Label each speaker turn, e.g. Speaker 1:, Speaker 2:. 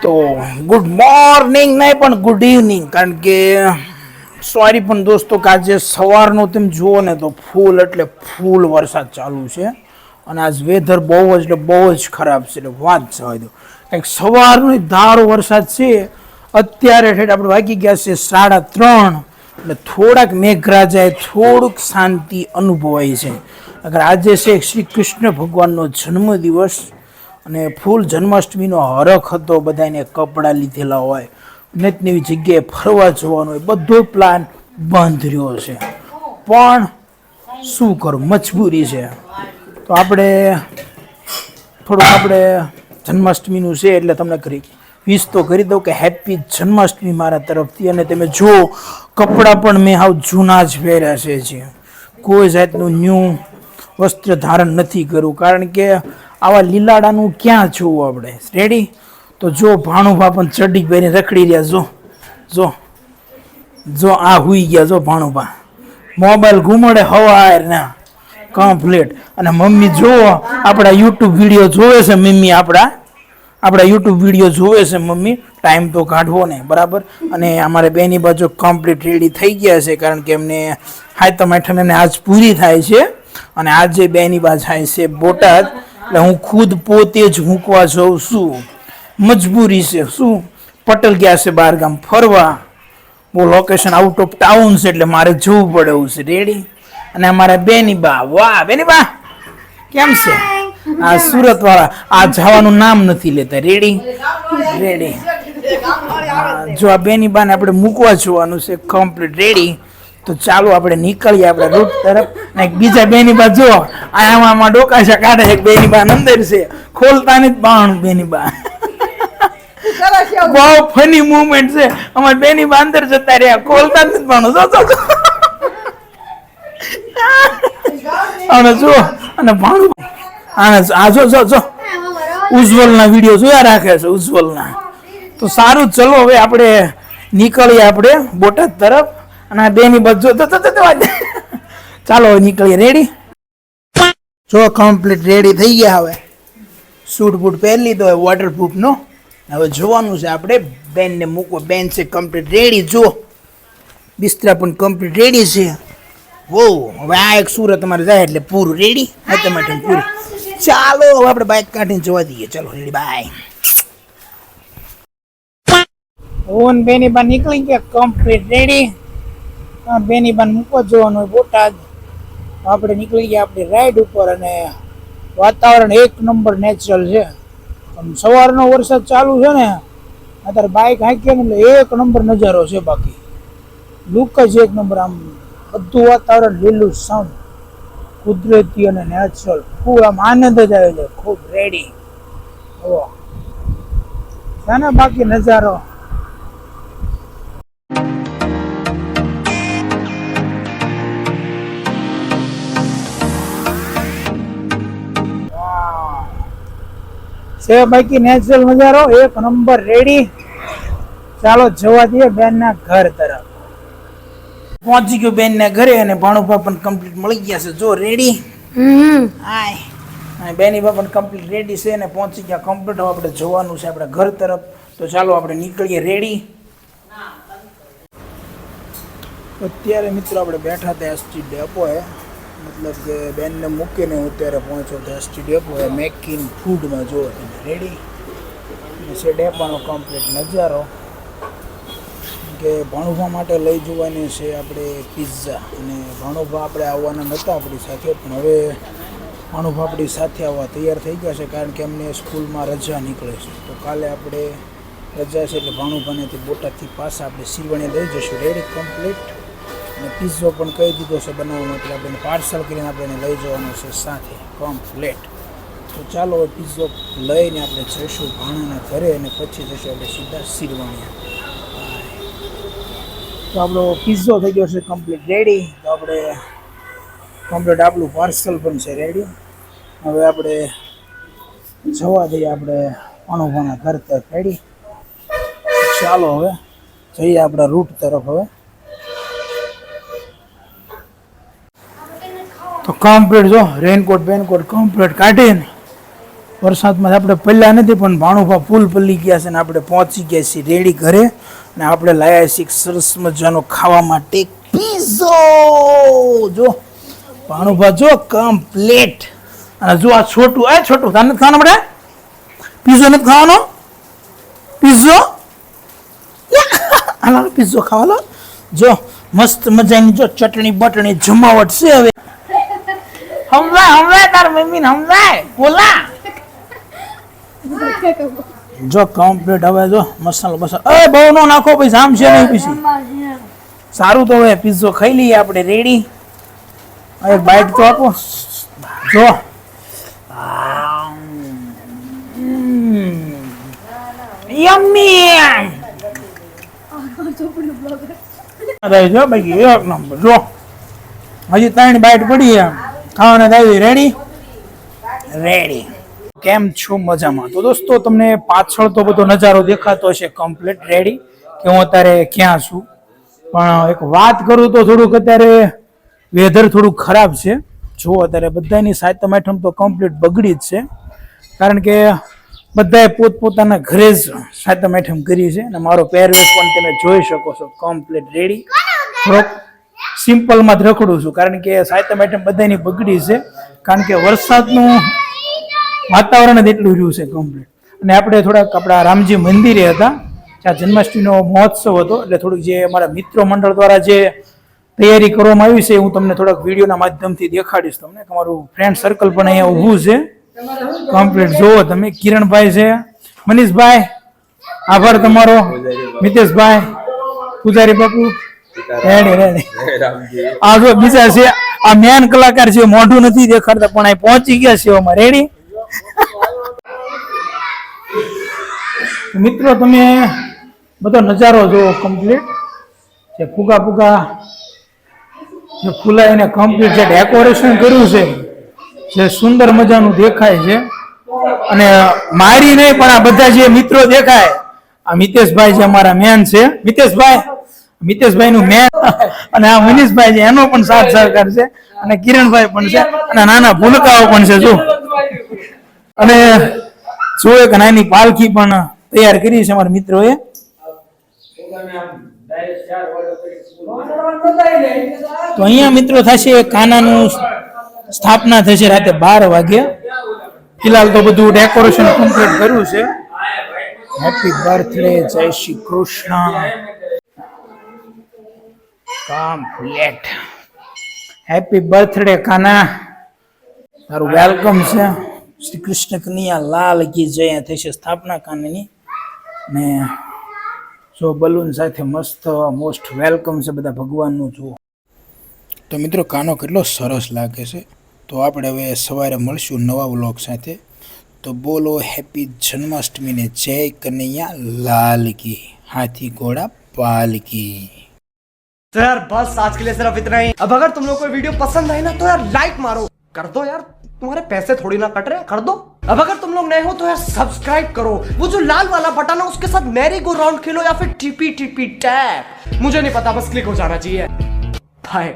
Speaker 1: તો good morning નહીં પણ ગુડ ઇવનિંગ, કારણ કે સોરી પણ દોસ્તો કે આજે સવારનો તમે જુઓ ને તો ફૂલ એટલે ફૂલ વરસાદ ચાલુ છે અને આજ વેધર બહુ જ એટલે બહુ જ ખરાબ છે. એટલે વાત જવા દો, કંઈક સવારનો ધારો વરસાદ છે. અત્યારે ઠેઠ આપણે વાગી ગયા છે 3:30, એટલે થોડાક મેઘરાજાએ થોડુંક શાંતિ અનુભવાય છે. અગર આજે છે શ્રી કૃષ્ણ ભગવાનનો જન્મદિવસ અને ફૂલ જન્માષ્ટમીનો હરખ હતો, બધાને કપડાં લીધેલા હોય, નવી નવી જગ્યાએ ફરવા જવાનું હોય, બધો પ્લાન બંધ રહ્યો છે. પણ શું કરું, મજબૂરી છે. તો આપણે જન્માષ્ટમીનું છે એટલે તમને વિશ તો કરી દઉં કે હેપી જન્માષ્ટમી મારા તરફથી. અને તમે જુઓ કપડાં પણ મેં હાવ જૂના જ પહેર્યા છે, કોઈ જાતનું ન્યૂ વસ્ત્ર ધારણ નથી કર્યું, કારણ કે આવા લીલાડાનું ક્યાં જોવું આપણે. રેડી? તો જો ભાણુભા પણ ચડી પહેરીને રખડી રહ્યા. જો જો જો આ હુઈ ગયા. જો ભાણુભા મોબાઈલ ઘુમાડે હવાર ના કમ્પ્લીટ. અને મમ્મી જુઓ આપણા યુટ્યુબ વિડીયો જોવે છે. મમ્મી આપણા યુટ્યુબ વિડીયો જોવે છે. મમ્મી ટાઈમ તો કાઢવો ને, બરાબર. અને અમારે બેની બાજુ કમ્પ્લીટ રેડી થઈ ગયા છે, કારણ કે એમને હાયતમ હેઠળ આજ પૂરી થાય છે. અને આજે બેની બાજુ થાય છે બોટાદ, એટલે હું ખુદ પોતે જ મૂકવા જાઉં છું. મજબૂરી છે. શું પટેલ ગયા છે બહાર ગામ ફરવા, બહુ લોકેશન આઉટ ઓફ ટાઉન છે, એટલે મારે જવું પડે એવું છે. રેડી? અને અમારા બેની બા, વાહ બેની બા કેમ છે? આ સુરત વાળા આ જવાનું નામ નથી લેતા. રેડી? રેડી. જો આ બેની બાને આપણે મૂકવા જવાનું છે કમ્પ્લીટ. રેડી? તો ચાલો આપણે નીકળીએ આપણે રૂટ તરફ. ને બીજા બેની બા જો આમાં ડોકાશા કાઢે છે. બેની બા અંદર છે, ખોલતા નથી બાણ. બેની બા બહુ ફની મુવમેન્ટ છે. અમારે બેની બા અંદર જતા રહ્યા, ખોલતા નથી બાણું. જો અને જો અને ભાણું આને આ જો ઉજ્જવલના વિડીયો જોયા રાખે છે, ઉજ્જવલના. તો સારું, ચલો હવે આપણે નીકળીએ આપણે બોટાદ તરફ. અને આ બેની બાજુ ચાલો હવે નીકળીએ. રેડી? જો કમ્પ્લીટ રેડી થઈ ગયા. હવે સૂટ બૂટ પહેરી લીધો હોય વોટરપ્રૂફ નો. હવે જોવાનું છે આપણે બેનને મૂકવો. બેન છે કમ્પ્લીટ રેડી. જો બિસ્તરા પણ કમ્પ્લીટ રેડી છે. વો હવે આ એક સુરત તમારે જાય એટલે પૂરું. રેડી? માટે પૂરું. ચાલો હવે આપણે બાઇક કાઢીને જવા દઈએ. ચાલો રેડી, બાય. ઓન બેની બા નીકળી ગયા કમ્પ્લીટ રેડી. બેની બાન મૂકવા જવાનું હોય બોટાદ. આપણે નીકળી ગયા આપણી રાઈડ ઉપર. અને વાતાવરણ એક નંબર નેચરલ છે. સવારનો વરસાદ ચાલુ છે ને, અત્યારે બાઇક હાંકીએ ને એટલે એક નંબર નજારો છે. બાકી લુક જ એક નંબર. આમ બધું વાતાવરણ લીલું સમ, કુદરતી અને નેચરલ. ખૂબ આમ આનંદ જ આવે છે. ખૂબ રેડી છે ને બાકી નજારો. છે બાકી નેચરલ નજારો એક નંબર. રેડી? ચાલો જવા દઈએ બેનના ઘર તરફ. પહોંચી ગયો બેનના ઘરે અને ભાણુભા પણ કમ્પ્લીટ મળી ગયા છે. જો રેડી? હાય. અને બેની બા પણ કમ્પ્લીટ રેડી છે અને પહોંચી ગયા કમ્પ્લીટ. હવે આપણે જવાનું છે આપણા ઘર તરફ. તો ચાલો આપણે નીકળીએ. રેડી? અત્યારે મિત્રો આપણે બેઠા હતા એસટી ડેપોએ, મતલબ કે બેનને મૂકીને હું અત્યારે પહોંચ્યો હતો એસટી ડેપોએ મેકિન ફૂડમાં. જુઓ તમે. રેડી? છે ડેપાનો કમ્પ્લીટ નજારો. કે ભાણુભા માટે લઈ જવાની છે આપણે પિઝા. અને ભાણુભા આપણે આવવાના નહોતા આપણી સાથે, પણ હવે ભાણુભા આપણી સાથે આવવા તૈયાર થઈ ગયા છે, કારણ કે એમને સ્કૂલમાં રજા નીકળે છે. તો કાલે આપણે રજા છે એટલે ભાણુભાને બોટાદથી પાછા આપણે સિલવણી લઈ જઈશું. રેડી? કમ્પ્લીટ. અને પિઝ્ઝો પણ કહી દીધો છે બનાવવા માટે. આપણે પાર્સલ કરીને આપણે લઈ જવાનો છે સાથે કમ્પ્લીટ. તો ચાલો હવે પિઝ્ઝો લઈને આપણે જઈશું ભાણાના ઘરે અને પછી જઈશું આપણે સીધા સિલવણીયા. તો આપણો પિઝ્ઝો થઈ ગયો છે કમ્પ્લીટ રેડી. તો આપણે કમ્પ્લીટ આપણું પાર્સલ પણ છે રેડી. હવે આપણે જવા દઈએ આપણે ભાણુભાના ઘર તરફ. રેડી? ચાલો હવે જઈએ આપણા રૂટ તરફ. હવે તો કમ્પ્લીટ જો રેનકોટ કમ્પ્લીટ કાઢીને વરસાદમાં આપણે પલ્યા નથી પણ ભાણુભા ફૂલ પલ્લી ગયા છે ને આપણે પહોંચી ગયા છીએ રેડી ઘરે અને આપણે લાયા છીએ એક સરસ મજાનો ખાવા માટે પીઝો. જો ભાણુભા જો કમ્પ્લીટ. અને જો આ છોટું છોટું તારે નથી ખાવાનું આપણે પીઝો નથી ખાવાનો પીઝો હાલો પીઝો ખાવાનો. જો મસ્ત મજાની જો ચટણી બટણી જમાવટ છે. હવે હમણાં તાર મમ્મીને હમણાં બોલા જો કમ્પ્લીટ. હવે જો મસાલો બહુ નો નાખો પછી આમ છે નહીં પછી સારું. તો હવે પીઝો ખાઈ લઈએ આપણે રેડી. એક બાઈટ તો આપો. જો યમ્મી જો બાકી એક નંબર. જો હજી 3 બાઈટ પડી ખાવાના થાય. Ready ready. કેમ છો મજામાં? તો દોસ્તો તમને પાછળ તો બધો નજારો દેખાતો હશે કમ્પ્લીટ રેડી કે હું અત્યારે ક્યાં છું. પણ એક વાત કરું તો થોડુંક અત્યારે વેધર થોડુંક ખરાબ છે. જો અત્યારે બધાની સાતમ આઠમ તો કમ્પ્લીટ બગડી જ છે કારણ કે બધાએ પોતપોતાના ઘરે જ સાતમ આઠમ કરી છે અને મારો પહેરવેશ પણ તમે જોઈ શકો છો કમ્પ્લીટ રેડી. થોડોક સિમ્પલમાં જ રખડું છું કારણ કે સાતમ આઠમ બધાની બગડી છે કારણ કે વરસાદનું વાતાવરણ જ એટલું રહ્યું છે કમ્પ્લીટ. અને આપણે થોડાક આપણા રામજી મંદિરે હતા ત્યાં જન્માષ્ટમીનો મહોત્સવ હતો એટલે થોડુંક જે અમારા મિત્રો મંડળ દ્વારા જે તૈયારી કરવામાં આવી છે હું તમને થોડાક વિડીયોના માધ્યમથી દેખાડીશ તમને. તમારું ફ્રેન્ડ સર્કલ પણ અહીંયા ઊભું છે કમ્પ્લીટ. જુઓ તમે કિરણભાઈ છે, મનીષભાઈ આભાર તમારો, મિતેશભાઈ, પૂજારી બાપુ રેડી રેડી. આ જો બીજા છે આ મેન કલાકાર છે મોઢું નથી દેખાડતા પણ અહીં પહોંચી ગયા છે એમાં રેડી. મિત્રો તમે બધો નજારો જુઓ કમ્પ્લીટ. જે ફુગા ફુગા જે ફૂલાઈને કમ્પ્લીટ જે ડેકોરેશન કર્યું છે જે સુંદર મજાનું દેખાય છે. અને મારી નહીં પણ આ બધા જે મિત્રો દેખાય આ મિતેશભાઈ જે અમારા મેન છે મિતેશભાઈ નું મેન અને આ મનીષભાઈ છે એનો પણ સાથ સહકાર છે અને કિરણભાઈ પણ છે અને નાના ભૂલકાઓ પણ છે. જો અને જો એક નાની પાલખી પણ તૈયાર કરી છે અમારા મિત્રોએ. તો અહીંયા મિત્રો થશે કાનાનું સ્થાપના થશે રાતે 12 વાગે. ફિલહાલ તો બધું ડેકોરેશન કમ્પ્લીટ કર્યું છે. હેપી બર્થડે જય Shri Krishna complete. Happy birthday Kana, તારું વેલકમ છે. શ્રી કૃષ્ણ કનૈયા લાલ કી જય. થશે સ્થાપના કાનાની ને જો બલૂન સાથે મસ્ત મોસ્ટ વેલકમ છે બધા ભગવાનનું. જુઓ તો મિત્રો કાનો કેટલો સરસ લાગે છે. તો આપણે હવે સવારે મળશું નવા વ્લોગ સાથે. તો બોલો હેપી જન્માષ્ટમી ને જય કનૈયા લાલ કી, હાથી ઘોड़ा पाल की.
Speaker 2: तो यार बस आज के लिए सिर्फ इतना ही. अब अगर तुम लोग को वीडियो पसंद आई ना तो यार लाइक मारो, कर दो यार, तुम्हारे पैसे थोड़ी ना कट रहे, कर दो. अब अगर तुम लोग नए हो तो यार सब्सक्राइब करो, वो जो लाल वाला बटन है उसके साथ मैरी गो राउंड खेलो या फिर टीपी टीपी टैप, मुझे नहीं पता, बस क्लिक हो जाना चाहिए. बाय.